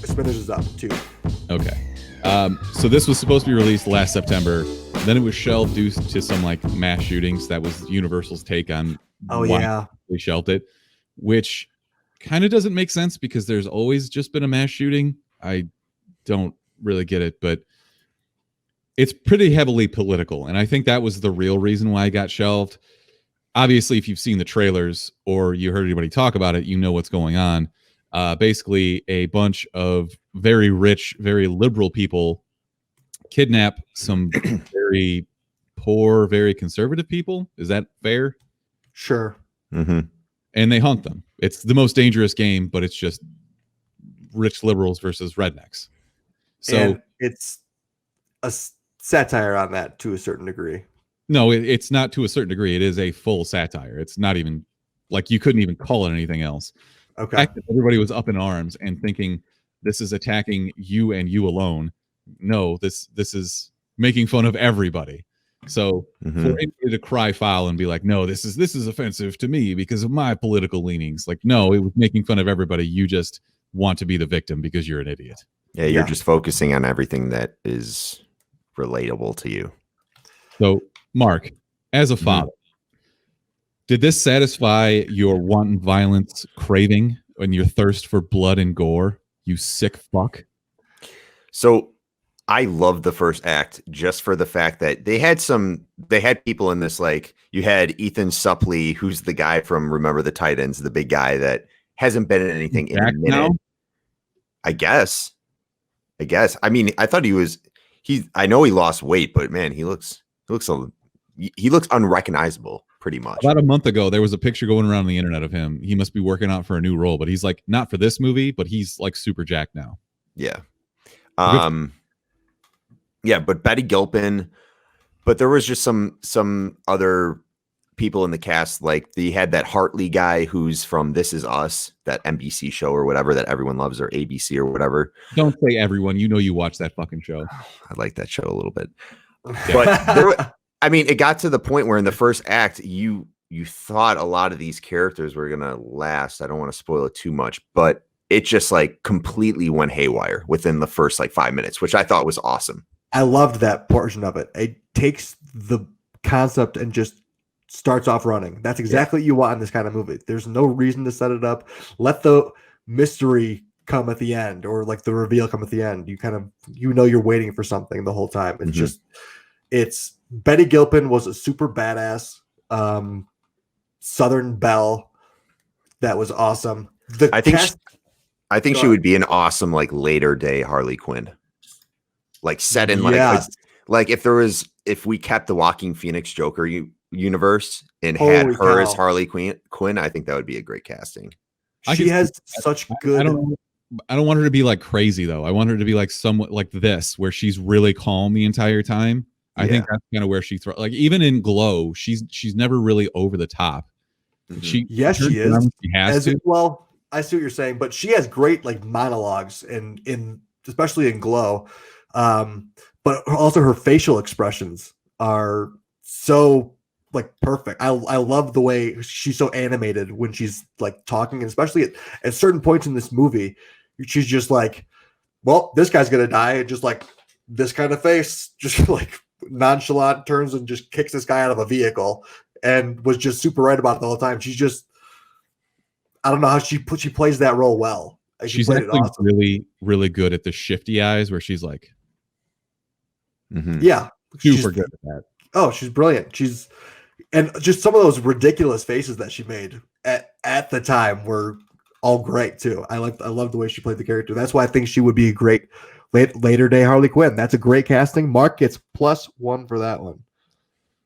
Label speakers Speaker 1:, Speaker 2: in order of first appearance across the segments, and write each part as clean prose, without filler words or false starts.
Speaker 1: Spinners is up too.
Speaker 2: Okay. So this was supposed to be released last September. Then it was shelved due to some like mass shootings. That was Universal's take on why they shelved it, which kind of doesn't make sense because there's always just been a mass shooting. I don't really get it, but it's pretty heavily political. And I think that was the real reason why it got shelved. Obviously, if you've seen the trailers or you heard anybody talk about it, you know what's going on. Basically, a bunch of very rich, very liberal people kidnap some very poor, very conservative people. Is that fair?
Speaker 1: Sure.
Speaker 3: Mm-hmm.
Speaker 2: And they hunt them. It's the most dangerous game, but it's just rich liberals versus rednecks. So
Speaker 1: and it's a satire on that to a certain degree.
Speaker 2: No, it's not to a certain degree. It is a full satire. It's not even like you couldn't even call it anything else.
Speaker 1: Okay.
Speaker 2: The fact that everybody was up in arms and thinking this is attacking you and you alone. No, this is making fun of everybody. So for anybody to cry foul and be like, no, this is offensive to me because of my political leanings. Like, no, it was making fun of everybody. You just want to be the victim because you're an idiot.
Speaker 3: Yeah, you're just focusing on everything that is relatable to you.
Speaker 2: So, Mark, as a father, did this satisfy your wanton violence craving and your thirst for blood and gore, you sick fuck?
Speaker 3: So I love the first act just for the fact that they had people in this, like you had Ethan Suplee, who's the guy from Remember the Titans, the big guy that hasn't been in anything in a minute. Now? I guess. I mean, I thought I know he lost weight, but man, he looks unrecognizable pretty much.
Speaker 2: About a month ago, there was a picture going around the internet of him. He must be working out for a new role, but he's like, not for this movie, but he's like super jacked now.
Speaker 3: Yeah. Yeah, but Betty Gilpin, but there was just some other people in the cast. Like they had that Hartley guy who's from This Is Us, that NBC show or whatever that everyone loves, or ABC or whatever.
Speaker 2: Don't say everyone. You know you watch that fucking show.
Speaker 3: I like that show a little bit. But it got to the point where in the first act, you thought a lot of these characters were gonna last. I don't want to spoil it too much, but it just like completely went haywire within the first like 5 minutes, which I thought was awesome.
Speaker 1: I loved that portion of it. It takes the concept and just starts off running. That's exactly what you want in this kind of movie. There's no reason to set it up. Let the mystery come at the end, or like the reveal come at the end. You're waiting for something the whole time. It's Betty Gilpin was a super badass Southern belle. That was awesome.
Speaker 3: I think she would be an awesome like later day Harley Quinn. Like set in like if we kept the Joaquin Phoenix Joker universe and had her as Harley Quinn, I think that would be a great casting.
Speaker 1: She has such good.
Speaker 2: I don't want her to be like crazy though. I want her to be like somewhat like this, where she's really calm the entire time. I think that's kind of where she throws. Like even in Glow, she's never really over the top. She is. She has to.
Speaker 1: Well, I see what you're saying, but she has great like monologues in especially in Glow. But also her facial expressions are so like perfect. I love the way she's so animated when she's like talking, and especially at certain points in this movie, she's just like, well, this guy's gonna die, and just like this kind of face, just like nonchalant turns and just kicks this guy out of a vehicle, and was just super right about it the whole time. She's just, I don't know how she plays that role well.
Speaker 2: She's actually really, really good at the shifty eyes, where she's like, super good at that.
Speaker 1: Oh, she's brilliant. And just some of those ridiculous faces that she made at the time were all great too. I love the way she played the character. That's why I think she would be a great later day Harley Quinn. That's a great casting. Mark gets +1 for that one.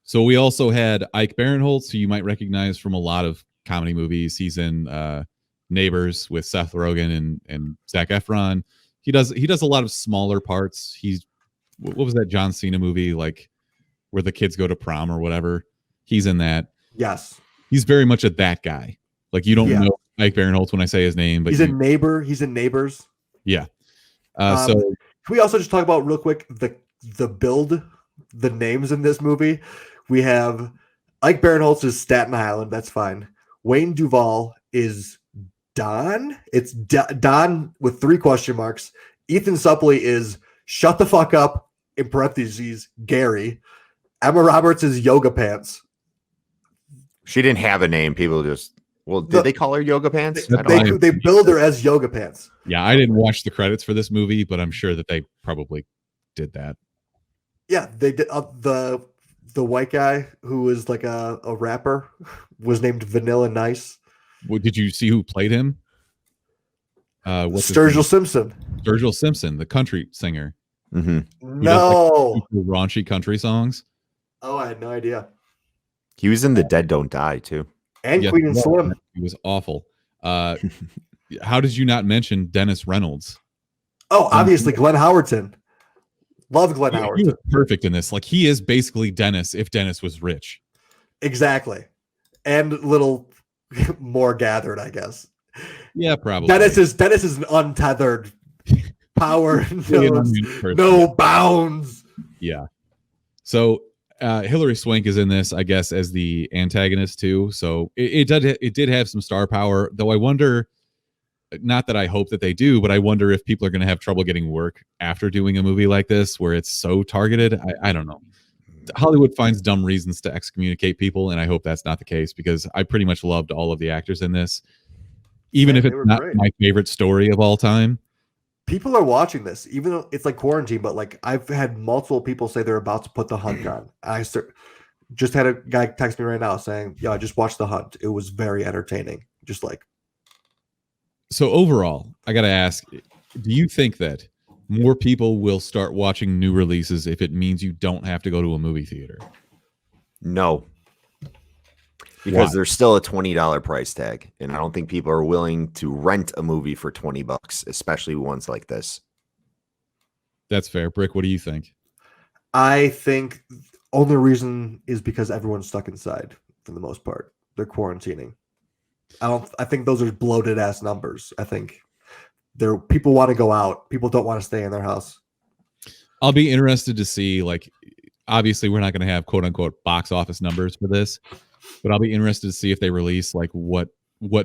Speaker 2: So we also had Ike Barinholtz, who you might recognize from a lot of comedy movies. He's in Neighbors with Seth Rogen and Zac Efron. He does a lot of smaller parts. What was that John Cena movie, like where the kids go to prom or whatever? He's in that.
Speaker 1: Yes.
Speaker 2: He's very much that guy. Like you don't know Ike Barinholtz when I say his name, but
Speaker 1: he's a neighbor. He's in Neighbors.
Speaker 2: Yeah.
Speaker 1: So can we also just talk about real quick the names in this movie? We have Ike Barinholtz is Staten Island. That's fine. Wayne Duvall is Don. It's Don with 3 question marks. Ethan Suplee is shut the fuck up, in parentheses, Gary. Emma Roberts is Yoga Pants.
Speaker 3: She didn't have a name. People just, did they call her Yoga Pants?
Speaker 1: They billed her as Yoga Pants.
Speaker 2: Yeah, I didn't watch the credits for this movie, but I'm sure that they probably did that.
Speaker 1: Yeah, they did. The white guy who was like a rapper was named Vanilla Nice.
Speaker 2: Well, did you see who played him?
Speaker 1: Sturgill Simpson.
Speaker 2: Sturgill Simpson, the country singer.
Speaker 3: Mm-hmm.
Speaker 1: No.
Speaker 2: Like raunchy country songs.
Speaker 1: Oh, I had no idea.
Speaker 3: He was in The Dead Don't Die, too.
Speaker 1: And Queen and Slim.
Speaker 2: He was awful. How did you not mention Dennis Reynolds?
Speaker 1: Oh, obviously, Glenn Howerton. Love Glenn Howerton.
Speaker 2: He was perfect in this. Like, he is basically Dennis if Dennis was rich.
Speaker 1: Exactly. And little more gathered, I guess.
Speaker 2: Yeah, probably.
Speaker 1: Dennis is an untethered power. No bounds.
Speaker 2: Yeah. So Hilary Swank is in this, I guess, as the antagonist too. So it did have some star power, though. I wonder, not that I hope that they do, but I wonder if people are going to have trouble getting work after doing a movie like this where it's so targeted. I don't know. Hollywood finds dumb reasons to excommunicate people, and I hope that's not the case, because I pretty much loved all of the actors in this, even if it's not my favorite story of all time.
Speaker 1: People are watching this, even though it's like quarantine, but like I've had multiple people say they're about to put The Hunt on. I just had a guy text me right now saying, "Yeah, I just watched The Hunt. It was very entertaining." Just like.
Speaker 2: So overall, I got to ask, do you think that more people will start watching new releases if it means you don't have to go to a movie theater?
Speaker 3: No. Because there's still a $20 price tag, and I don't think people are willing to rent a movie for $20, especially ones like this.
Speaker 2: That's fair. Brick, what do you think?
Speaker 1: I think only reason is because everyone's stuck inside for the most part. They're quarantining. I think those are bloated ass numbers. I think people want to go out. People don't want to stay in their house.
Speaker 2: I'll be interested to see, like, obviously we're not going to have quote unquote box office numbers for this, but I'll be interested to see if they release like what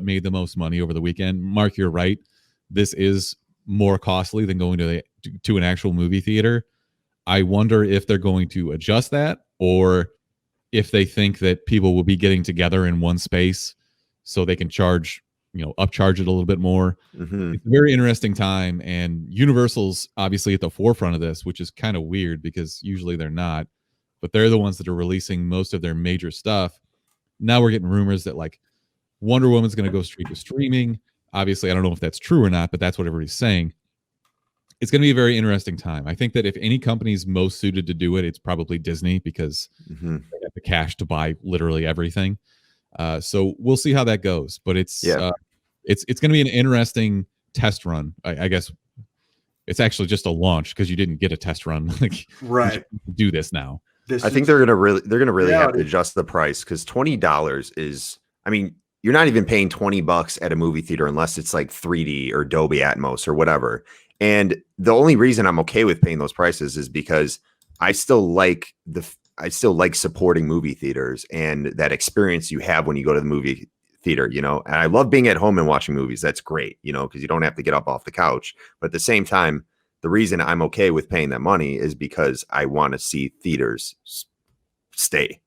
Speaker 2: made the most money over the weekend. Mark, you're right. This is more costly than going to an actual movie theater. I wonder if they're going to adjust that, or if they think that people will be getting together in one space so they can upcharge it a little bit more.
Speaker 3: Mm-hmm.
Speaker 2: It's a very interesting time, and Universal's obviously at the forefront of this, which is kind of weird because usually they're not, but they're the ones that are releasing most of their major stuff. Now we're getting rumors that like Wonder Woman's going to go straight to streaming. Obviously, I don't know if that's true or not, but that's what everybody's saying. It's going to be a very interesting time. I think that if any company's most suited to do it, it's probably Disney, because they have the cash to buy literally everything. So we'll see how that goes. But it's going to be an interesting test run. I guess it's actually just a launch, because you didn't get a test run. Like,
Speaker 1: right.
Speaker 2: Do this now.
Speaker 3: I think they're gonna really have to adjust the price, because $20 is, I mean, you're not even paying $20 at a movie theater unless it's like 3D or Dolby Atmos or whatever. And the only reason I'm okay with paying those prices is because I still like supporting movie theaters and that experience you have when you go to the movie theater, and I love being at home and watching movies. That's great, because you don't have to get up off the couch. But at the same time, the reason I'm okay with paying that money is because I want to see theaters stick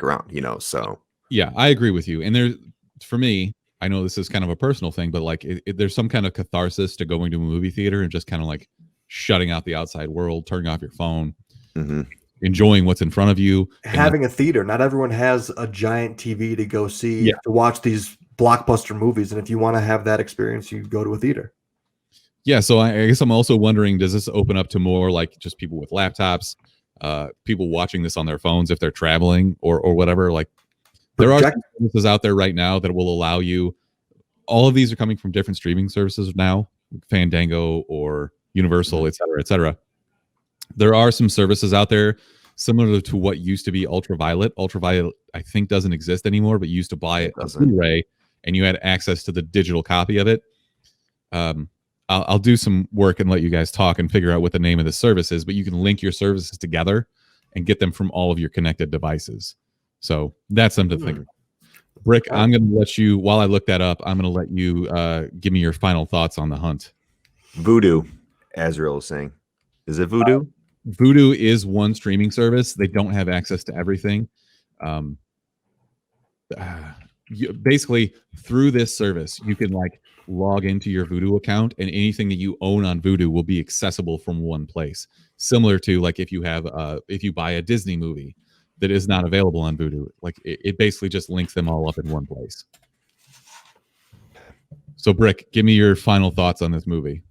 Speaker 3: around, so. Yeah,
Speaker 2: I agree with you. And for me, I know this is kind of a personal thing, but like there's some kind of catharsis to going to a movie theater and just kind of like shutting out the outside world, turning off your phone, enjoying what's in front of you.
Speaker 1: Having a theater. Not everyone has a giant TV to go see, to watch these blockbuster movies. And if you want to have that experience, you go to a theater.
Speaker 2: Yeah, so I guess I'm also wondering, does this open up to more like just people with laptops, people watching this on their phones if they're traveling or whatever? Like, there are services out there right now that will allow you. All of these are coming from different streaming services now, Fandango or Universal, et cetera, et cetera. There are some services out there similar to what used to be Ultraviolet. Ultraviolet, I think, doesn't exist anymore, but you used to buy it on Blu-ray and you had access to the digital copy of it. I'll do some work and let you guys talk and figure out what the name of the service is, but you can link your services together and get them from all of your connected devices. So that's something to think about. Rick, I'm going to let you, while I look that up, I'm going to let you give me your final thoughts on The Hunt.
Speaker 3: Voodoo, Azrael is saying. Is it Voodoo?
Speaker 2: Voodoo is one streaming service. They don't have access to everything. Basically, through this service, you can like log into your Voodoo account, and anything that you own on Voodoo will be accessible from one place. Similar to like if you have if you buy a Disney movie that is not available on Voodoo, like it basically just links them all up in one place. So, Brick, give me your final thoughts on this movie.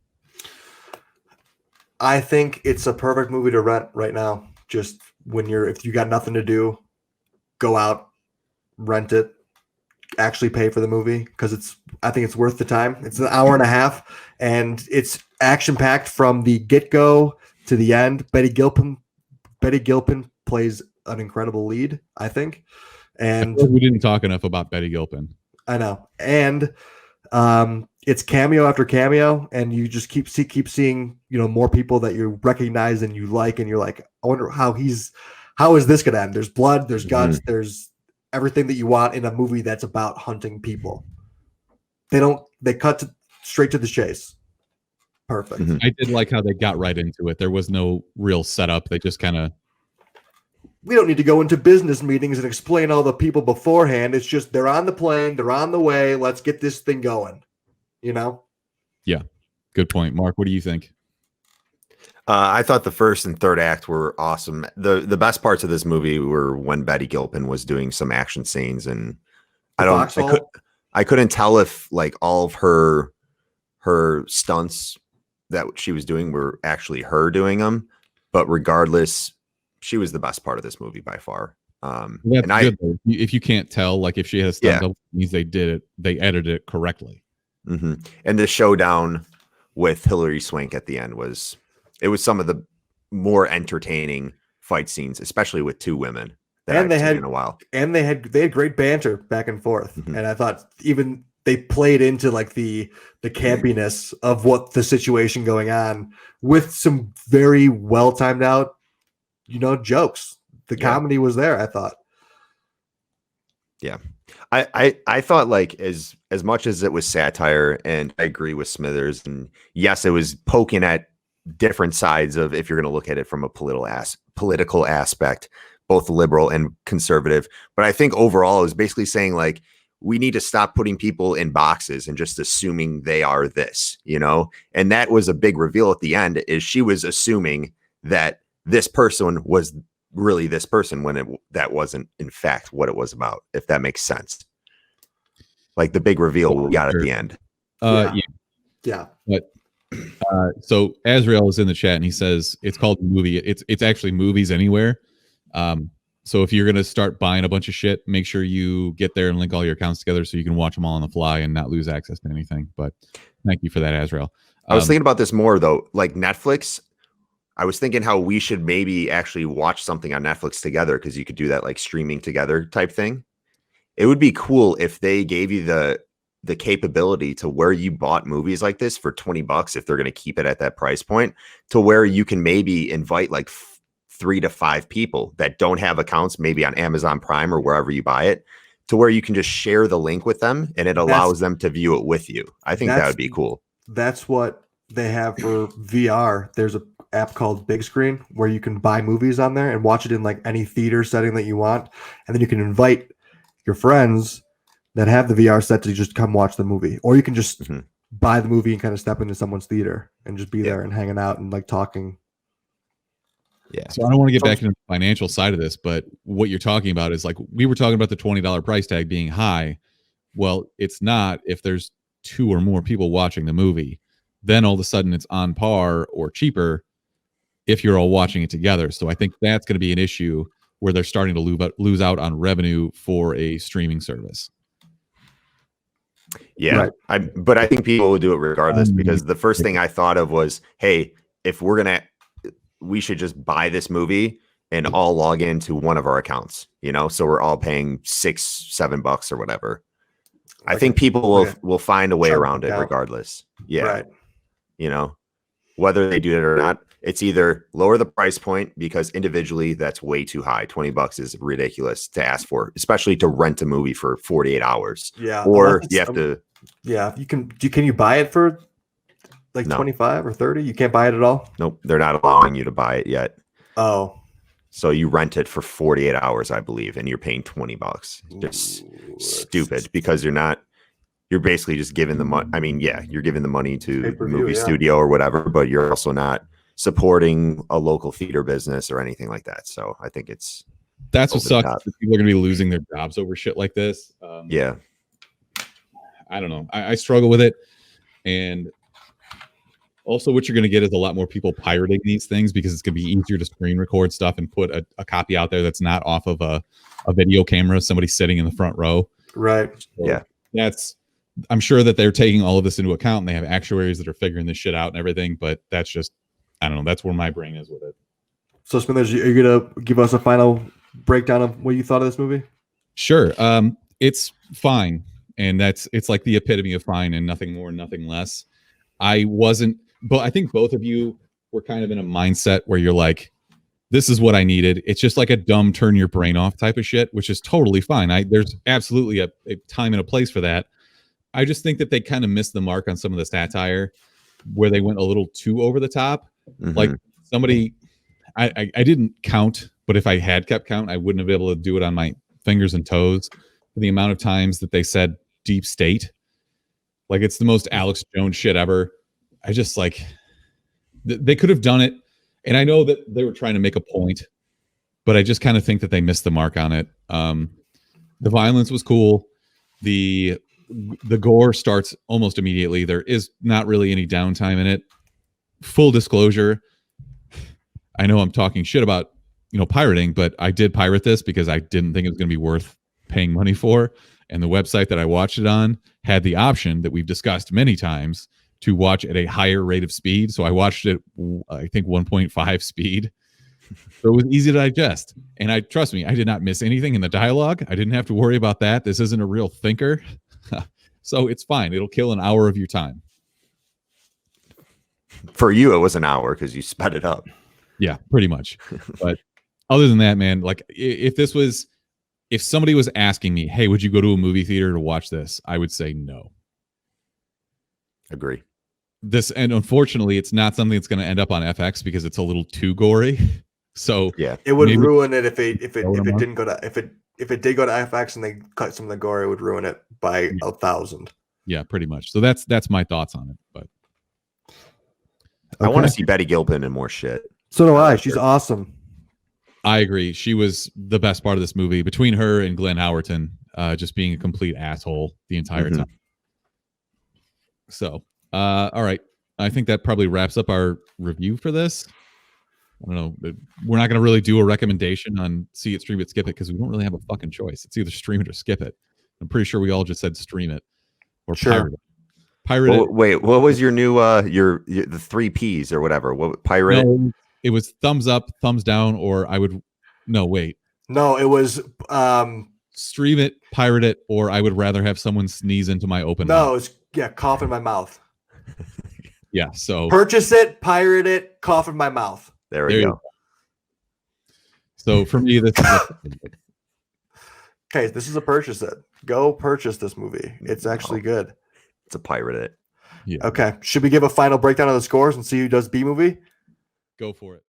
Speaker 1: I think it's a perfect movie to rent right now. Just if you got nothing to do, go out, rent it, actually pay for the movie, because I think it's worth the time. It's an hour and a half, and it's action packed from the get go to the end. Betty Gilpin plays an incredible lead, I think. And
Speaker 2: we didn't talk enough about Betty Gilpin.
Speaker 1: I know, and it's cameo after cameo, and you just keep seeing more people that you recognize and you like, and you're like, I wonder how is this gonna end? There's blood, there's guts, there's everything that you want in a movie that's about hunting people. They cut straight to the chase. Perfect.
Speaker 2: I did like how they got right into it. There was no real setup. They just kind of,
Speaker 1: we don't need to go into business meetings and explain all the people beforehand. It's just they're on the plane, they're on the way. Let's get this thing going.
Speaker 2: Yeah, good point. Mark, what do you think?
Speaker 3: I thought the first and third act were awesome. The best parts of this movie were when Betty Gilpin was doing some action scenes, and I couldn't tell if like all of her stunts that she was doing were actually her doing them, but regardless, she was the best part of this movie by far.
Speaker 2: That's good, though. If you can't tell, like if she has stunt double, it means they edited it correctly.
Speaker 3: And the showdown with Hilary Swank at the end was some of the more entertaining fight scenes, especially with two women that I've seen in a while.
Speaker 1: And they had great banter back and forth. And I thought even they played into like the campiness of what the situation going on with some very well timed out, jokes. The comedy was there, I thought.
Speaker 3: Yeah. I thought like as much as it was satire, and I agree with Smithers, and yes, it was poking at different sides of, if you're going to look at it from a political aspect, both liberal and conservative. But I think overall it was basically saying like, we need to stop putting people in boxes and just assuming they are this, and that was a big reveal at the end, is she was assuming that this person was really this person when that wasn't in fact what it was about, if that makes sense. Like the big reveal we got at the end.
Speaker 1: Yeah.
Speaker 2: But so Azrael is in the chat and he says it's called movie. It's actually Movies Anywhere. So if you're gonna start buying a bunch of shit, make sure you get there and link all your accounts together so you can watch them all on the fly and not lose access to anything. But thank you for that, Azrael.
Speaker 3: I was thinking about this more though, like Netflix. I was thinking how we should maybe actually watch something on Netflix together, because you could do that like streaming together type thing. It would be cool if they gave you the capability to where you bought movies like this for $20, if they're going to keep it at that price point, to where you can maybe invite like 3 to 5 people that don't have accounts, maybe on Amazon Prime or wherever you buy it, to where you can just share the link with them and it allows them to view it with you. I think that would be cool.
Speaker 1: That's what they have for VR. There's a app called Big Screen where you can buy movies on there and watch it in like any theater setting that you want, and then you can invite your friends that have the VR set to just come watch the movie, or you can just buy the movie and kind of step into someone's theater and just be there and hanging out and like talking.
Speaker 3: Yeah.
Speaker 2: So I don't want to get back into the financial side of this, but what you're talking about is like, we were talking about the $20 price tag being high. Well, it's not if there's 2 or more people watching the movie. Then all of a sudden it's on par or cheaper if you're all watching it together. So I think that's going to be an issue where they're starting to lose out on revenue for a streaming service.
Speaker 3: Yeah, right. But I think people will do it regardless, because the first thing I thought of was, hey, if we should just buy this movie and all log into one of our accounts, so we're all paying $6-7 or whatever. I think people will find a way around it regardless. Yeah. Right. Whether they do it or not. it's either lower the price point because individually that's way too high. $20 is ridiculous to ask for, especially to rent a movie for 48 hours.
Speaker 1: Yeah.
Speaker 3: Or you have to.
Speaker 1: Yeah. Can you buy it for like 25 or 30? You can't buy it at all?
Speaker 3: Nope. They're not allowing you to buy it yet.
Speaker 1: Oh.
Speaker 3: So you rent it for 48 hours, I believe, and you're paying $20. Just stupid because you're basically just giving the money. I mean, yeah, you're giving the money to the movie studio or whatever, but you're also not supporting a local theater business or anything like that. So I think
Speaker 2: that's what sucks. People are going to be losing their jobs over shit like this.
Speaker 3: Yeah.
Speaker 2: I don't know. I struggle with it. And also what you're going to get is a lot more people pirating these things because it's going to be easier to screen record stuff and put a copy out there that's not off of a video camera, somebody sitting in the front row.
Speaker 1: Right.
Speaker 2: So I'm sure that they're taking all of this into account and they have actuaries that are figuring this shit out and everything, but that's just, I don't know. That's where my brain is with it.
Speaker 1: So Smithers, are you going to give us a final breakdown of what you thought of this movie?
Speaker 2: Sure. It's fine. And it's like the epitome of fine and nothing more, nothing less. But I think both of you were kind of in a mindset where you're like, this is what I needed. It's just like a dumb turn your brain off type of shit, which is totally fine. There's absolutely a time and a place for that. I just think that they kind of missed the mark on some of the satire where they went a little too over the top. Mm-hmm. Like somebody, I didn't count, but if I had kept count, I wouldn't have been able to do it on my fingers and toes. The amount of times that they said deep state, like it's the most Alex Jones shit ever. I just like they could have done it, and I know that they were trying to make a point, but I just kind of think that they missed the mark on it. The violence was cool. The gore starts almost immediately. There is not really any downtime in it. Full disclosure, I know I'm talking shit about pirating, but I did pirate this because I didn't think it was going to be worth paying money for, and the website that I watched it on had the option that we've discussed many times to watch at a higher rate of speed. So I watched it, I think 1.5 speed. So it was easy to digest. And trust me, I did not miss anything in the dialogue. I didn't have to worry about that. This isn't a real thinker. So it's fine. It'll kill an hour of your time.
Speaker 3: For you, it was an hour because you sped it up.
Speaker 2: Yeah, pretty much. But other than that, man, like if somebody was asking me, hey, would you go to a movie theater to watch this? I would say no.
Speaker 3: Agree.
Speaker 2: And unfortunately, it's not something that's going to end up on FX because it's a little too gory. So
Speaker 3: yeah,
Speaker 1: it would ruin it if it didn't go to if it did go to FX and they cut some of the gore, it would ruin it by 1,000.
Speaker 2: Yeah, pretty much. So that's my thoughts on it. But
Speaker 3: I want to see Betty Gilpin in more shit.
Speaker 1: So do I. She's awesome.
Speaker 2: I agree. She was the best part of this movie between her and Glenn Howerton, just being a complete asshole the entire time. So, all right. I think that probably wraps up our review for this. I don't know. We're not going to really do a recommendation on see it, stream it, skip it because we don't really have a fucking choice. It's either stream it or skip it. I'm pretty sure we all just said stream it or pirate it. Pirate it.
Speaker 3: Wait, what was your new the 3 Ps or whatever? What pirate it?
Speaker 2: No, it was thumbs up, thumbs down, or I would No,
Speaker 1: it was
Speaker 2: stream it, pirate it, or I would rather have someone sneeze into my open mouth.
Speaker 1: Cough in my mouth.
Speaker 2: Yeah, so
Speaker 1: purchase it, pirate it, cough in my mouth.
Speaker 3: There we go.
Speaker 2: So for me, this is
Speaker 1: okay. This is a purchase it. Go purchase this movie. It's actually good.
Speaker 3: It's a pirate it.
Speaker 2: Yeah.
Speaker 1: Okay. Should we give a final breakdown of the scores and see who does B movie?
Speaker 2: Go for it.